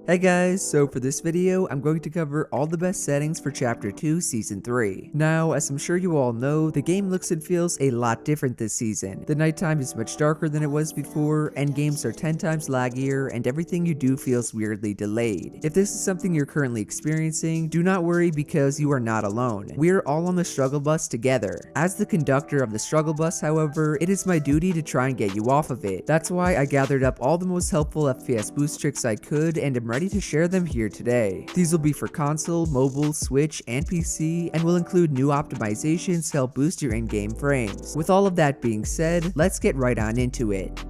Hey guys, so for this video, I'm going to cover all the best settings for Chapter 2 Season 3. Now, as I'm sure you all know, the game looks and feels a lot different this season. The nighttime is much darker than it was before, and games are 10 times laggier, and everything you do feels weirdly delayed. If this is something you're currently experiencing, do not worry because you are not alone. We're all on the struggle bus together. As the conductor of the struggle bus, however, it is my duty to try and get you off of it. That's why I gathered up all the most helpful FPS boost tricks I could and am ready to share them here today. These will be for console, mobile, Switch, and PC, and will include new optimizations to help boost your in-game frames. With all of that being said, let's get right on into it.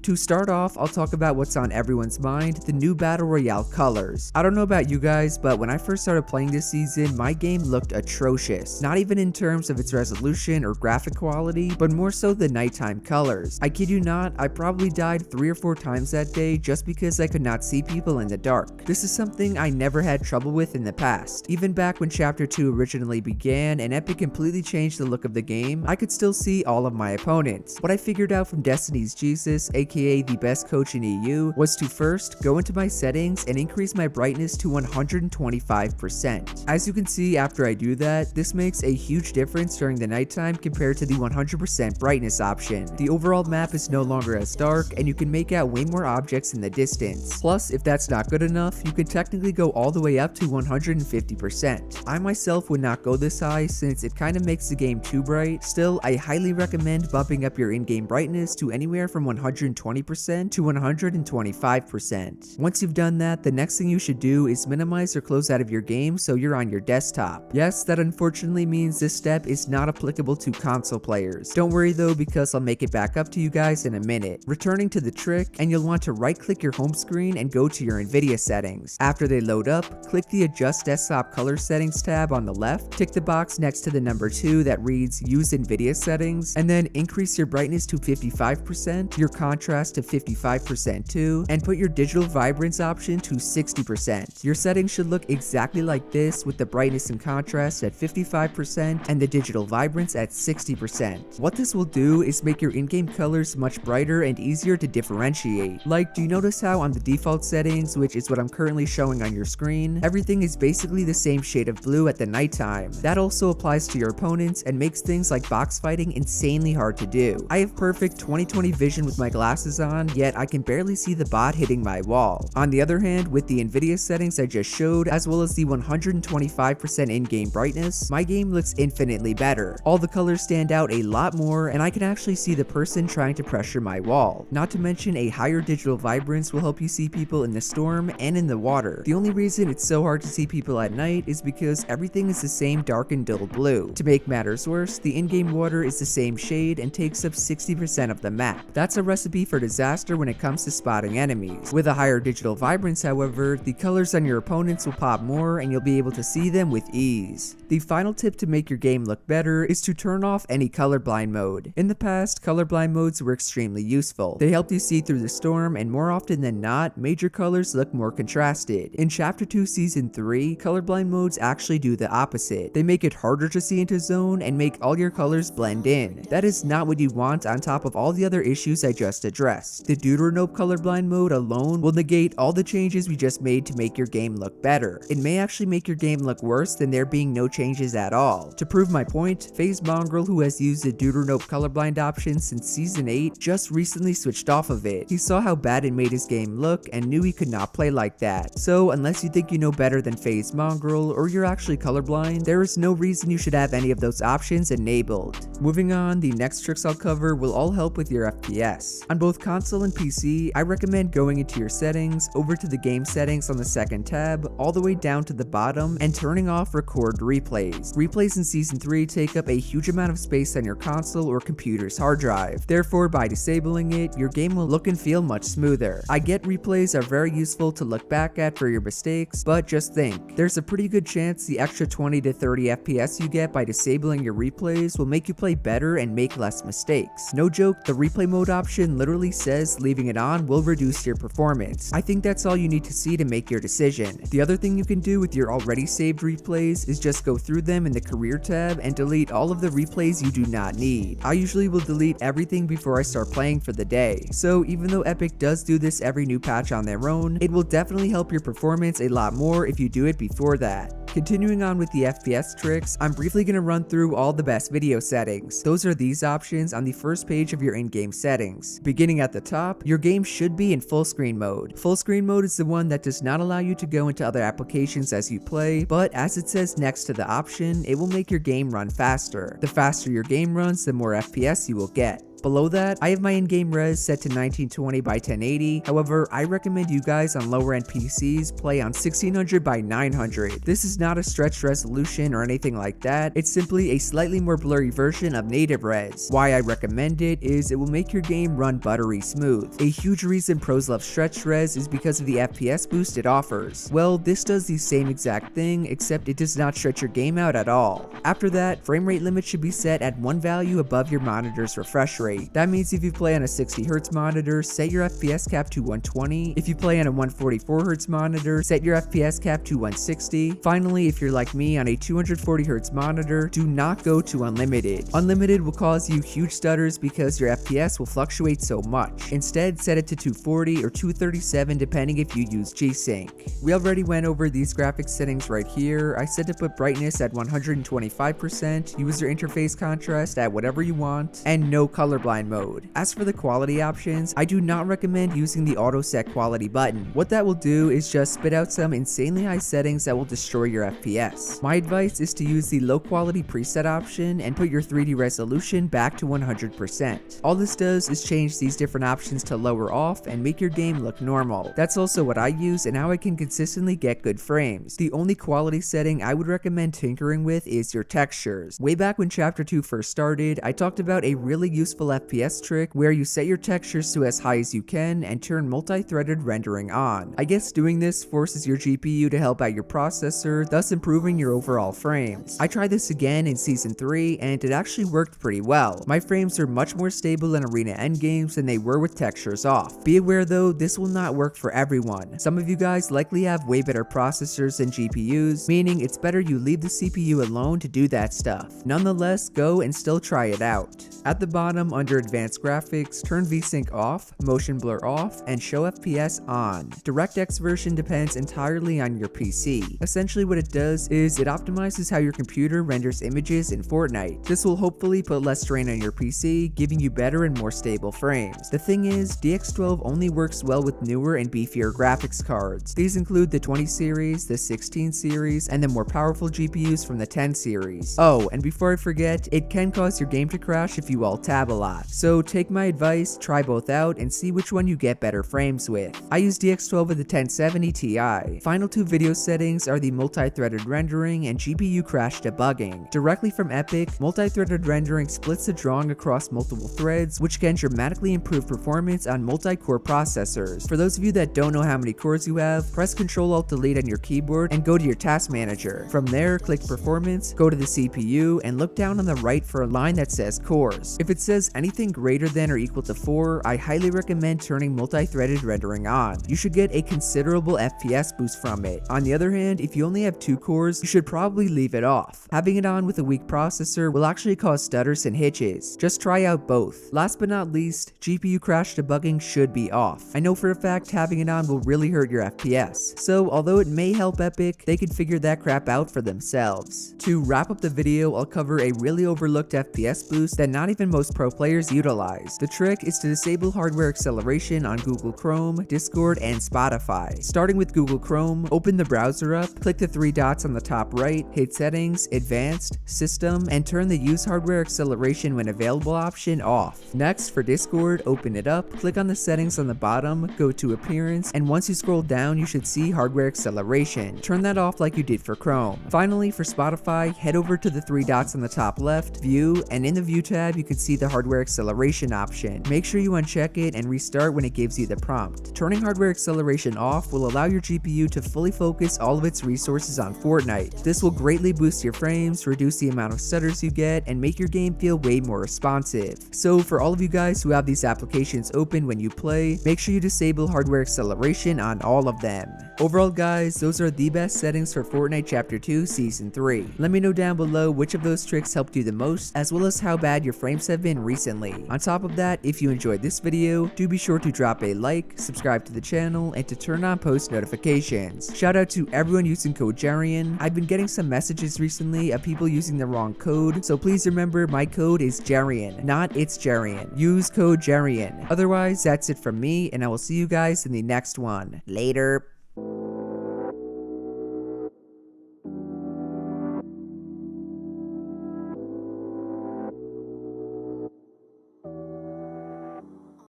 To start off, I'll talk about what's on everyone's mind, the new Battle Royale colors. I don't know about you guys, but when I first started playing this season, my game looked atrocious. Not even in terms of its resolution or graphic quality, but more so the nighttime colors. I kid you not, I probably died 3 or 4 times that day just because I could not see people in the dark. This is something I never had trouble with in the past. Even back when Chapter 2 originally began and Epic completely changed the look of the game, I could still see all of my opponents. What I figured out from Destiny's Jesus, aka the best coach in EU, was to first go into my settings and increase my brightness to 125%. As you can see after I do that, this makes a huge difference during the nighttime compared to the 100% brightness option. The overall map is no longer as dark and you can make out way more objects in the distance. Plus, if that's not good enough, you can technically go all the way up to 150%. I myself would not go this high since it kind of makes the game too bright. Still, I highly recommend bumping up your in-game brightness to anywhere from 120% to 125%. Once you've done that, the next thing you should do is minimize or close out of your game so you're on your desktop. Yes, that unfortunately means this step is not applicable to console players. Don't worry though, because I'll make it back up to you guys in a minute. Returning to the trick, and you'll want to right click your home screen and go to your NVIDIA settings. After they load up, click the Adjust Desktop Color Settings tab on the left, tick the box next to the number 2 that reads Use NVIDIA Settings, and then increase your brightness to 55%, your contrast to 55% too, and put your digital vibrance option to 60%. Your settings should look exactly like this, with the brightness and contrast at 55% and the digital vibrance at 60%. What this will do is make your in-game colors much brighter and easier to differentiate. Like, do you notice how on the default settings, which is what I'm currently showing on your screen, everything is basically the same shade of blue at the nighttime? That also applies to your opponents and makes things like box fighting insanely hard to do. I have perfect 20/20 vision with my glasses on, yet I can barely see the bot hitting my wall. On the other hand, with the NVIDIA settings I just showed, as well as the 125% in-game brightness, my game looks infinitely better. All the colors stand out a lot more, and I can actually see the person trying to pressure my wall. Not to mention, a higher digital vibrance will help you see people in the storm and in the water. The only reason it's so hard to see people at night is because everything is the same dark and dull blue. To make matters worse, the in-game water is the same shade and takes up 60% of the map. That's a recipe for disaster when it comes to spotting enemies. With a higher digital vibrance, however, the colors on your opponents will pop more and you'll be able to see them with ease. The final tip to make your game look better is to turn off any colorblind mode. In the past, colorblind modes were extremely useful. They helped you see through the storm, and more often than not, major colors look more contrasted. In Chapter 2 Season 3, colorblind modes actually do the opposite. They make it harder to see into zone and make all your colors blend in. That is not what you want on top of all the other issues I just addressed. The Deuteranope colorblind mode alone will negate all the changes we just made to make your game look better. It may actually make your game look worse than there being no changes at all. To prove my point, FaZe Mongrel, who has used the Deuteranope colorblind option since Season 8, just recently switched off of it. He saw how bad it made his game look and knew he could not play like that. So unless you think you know better than FaZe Mongrel, or you're actually colorblind, there is no reason you should have any of those options enabled. Moving on, the next tricks I'll cover will all help with your FPS. On both console and PC, I recommend going into your settings, over to the game settings on the second tab, all the way down to the bottom, and turning off record replays. Replays in Season 3 take up a huge amount of space on your console or computer's hard drive. Therefore, by disabling it, your game will look and feel much smoother. I get replays are very useful to look back at for your mistakes, but just think, there's a pretty good chance the extra 20 to 30 FPS you get by disabling your replays will make you play better and make less mistakes. No joke, the replay mode option literally literally says leaving it on will reduce your performance. I think that's all you need to see to make your decision. The other thing you can do with your already saved replays is just go through them in the career tab and delete all of the replays you do not need. I usually will delete everything before I start playing for the day, so even though Epic does do this every new patch on their own, it will definitely help your performance a lot more if you do it before that. Continuing on with the FPS tricks, I'm briefly going to run through all the best video settings. Those are these options on the first page of your in-game settings. Beginning at the top, your game should be in full screen mode. Full screen mode is the one that does not allow you to go into other applications as you play, but as it says next to the option, it will make your game run faster. The faster your game runs, the more FPS you will get. Below that, I have my in-game res set to 1920 by 1080, however, I recommend you guys on lower end PCs play on 1600 by 900. This is not a stretched resolution or anything like that, it's simply a slightly more blurry version of native res. Why I recommend it is it will make your game run buttery smooth. A huge reason pros love stretched res is because of the FPS boost it offers. Well, this does the same exact thing, except it does not stretch your game out at all. After that, frame rate limit should be set at one value above your monitor's refresh rate. That means if you play on a 60Hz monitor, set your FPS cap to 120. If you play on a 144Hz monitor, set your FPS cap to 160. Finally, if you're like me on a 240Hz monitor, do not go to unlimited. Unlimited will cause you huge stutters because your FPS will fluctuate so much. Instead, set it to 240 or 237 depending if you use G-Sync. We already went over these graphics settings right here. I said to put brightness at 125%, user interface contrast at whatever you want, and no colorblind mode. As for the quality options, I do not recommend using the auto set quality button. What that will do is just spit out some insanely high settings that will destroy your FPS. My advice is to use the low quality preset option and put your 3D resolution back to 100%. All this does is change these different options to lower off and make your game look normal. That's also what I use and how I can consistently get good frames. The only quality setting I would recommend tinkering with is your textures. Way back when Chapter 2 first started, I talked about a really useful FPS trick where you set your textures to as high as you can and turn multi-threaded rendering on. I guess doing this forces your GPU to help out your processor, thus improving your overall frames. I tried this again in Season 3 and it actually worked pretty well. My frames are much more stable in arena endgames than they were with textures off. Be aware though, this will not work for everyone. Some of you guys likely have way better processors than GPUs, meaning it's better you leave the CPU alone to do that stuff. Nonetheless, go and still try it out. At the bottom, under Advanced Graphics, turn VSync off, Motion Blur off, and Show FPS on. DirectX version depends entirely on your PC. Essentially what it does is it optimizes how your computer renders images in Fortnite. This will hopefully put less strain on your PC, giving you better and more stable frames. The thing is, DX12 only works well with newer and beefier graphics cards. These include the 20 series, the 16 series, and the more powerful GPUs from the 10 series. Oh, and before I forget, it can cause your game to crash if you alt tab a lot. So take my advice, try both out, and see which one you get better frames with. I use DX12 with the 1070 Ti. Final two video settings are the multi-threaded rendering and GPU crash debugging. Directly from Epic, multi-threaded rendering splits the drawing across multiple threads, which can dramatically improve performance on multi-core processors. For those of you that don't know how many cores you have, press Ctrl-Alt-Delete on your keyboard and go to your task manager. From there, click Performance, go to the CPU, and look down on the right for a line that says Cores. If it says anything greater than or equal to 4, I highly recommend turning multi-threaded rendering on. You should get a considerable FPS boost from it. On the other hand, if you only have 2 cores, you should probably leave it off. Having it on with a weak processor will actually cause stutters and hitches. Just try out both. Last but not least, GPU crash debugging should be off. I know for a fact having it on will really hurt your FPS, so although it may help Epic, they could figure that crap out for themselves. To wrap up the video, I'll cover a really overlooked FPS boost that not even most pro players utilize. The trick is to disable hardware acceleration on Google Chrome, Discord, and Spotify. Starting with Google Chrome, open the browser up, click the 3 dots on the top right, hit Settings, Advanced, System, and turn the Use Hardware Acceleration when available option off. Next, for Discord, open it up, click on the settings on the bottom, go to Appearance, and once you scroll down, you should see Hardware Acceleration. Turn that off like you did for Chrome. Finally, for Spotify, head over to the 3 dots on the top left, View, and in the View tab, you can see the hardware hardware acceleration option. Make sure you uncheck it and restart when it gives you the prompt. Turning hardware acceleration off will allow your GPU to fully focus all of its resources on Fortnite. This will greatly boost your frames, reduce the amount of stutters you get, and make your game feel way more responsive. So for all of you guys who have these applications open when you play, make sure you disable hardware acceleration on all of them. Overall guys, those are the best settings for Fortnite Chapter 2 Season 3. Let me know down below which of those tricks helped you the most, as well as how bad your frames have been recently. On top of that, if you enjoyed this video, do be sure to drop a like, subscribe to the channel, and to turn on post notifications. Shout out to everyone using code Jarian. I've been getting some messages recently of people using the wrong code, so please remember my code is Jarian, not it's Jarian. Use code Jarian. Otherwise, that's it from me, and I will see you guys in the next one. Later.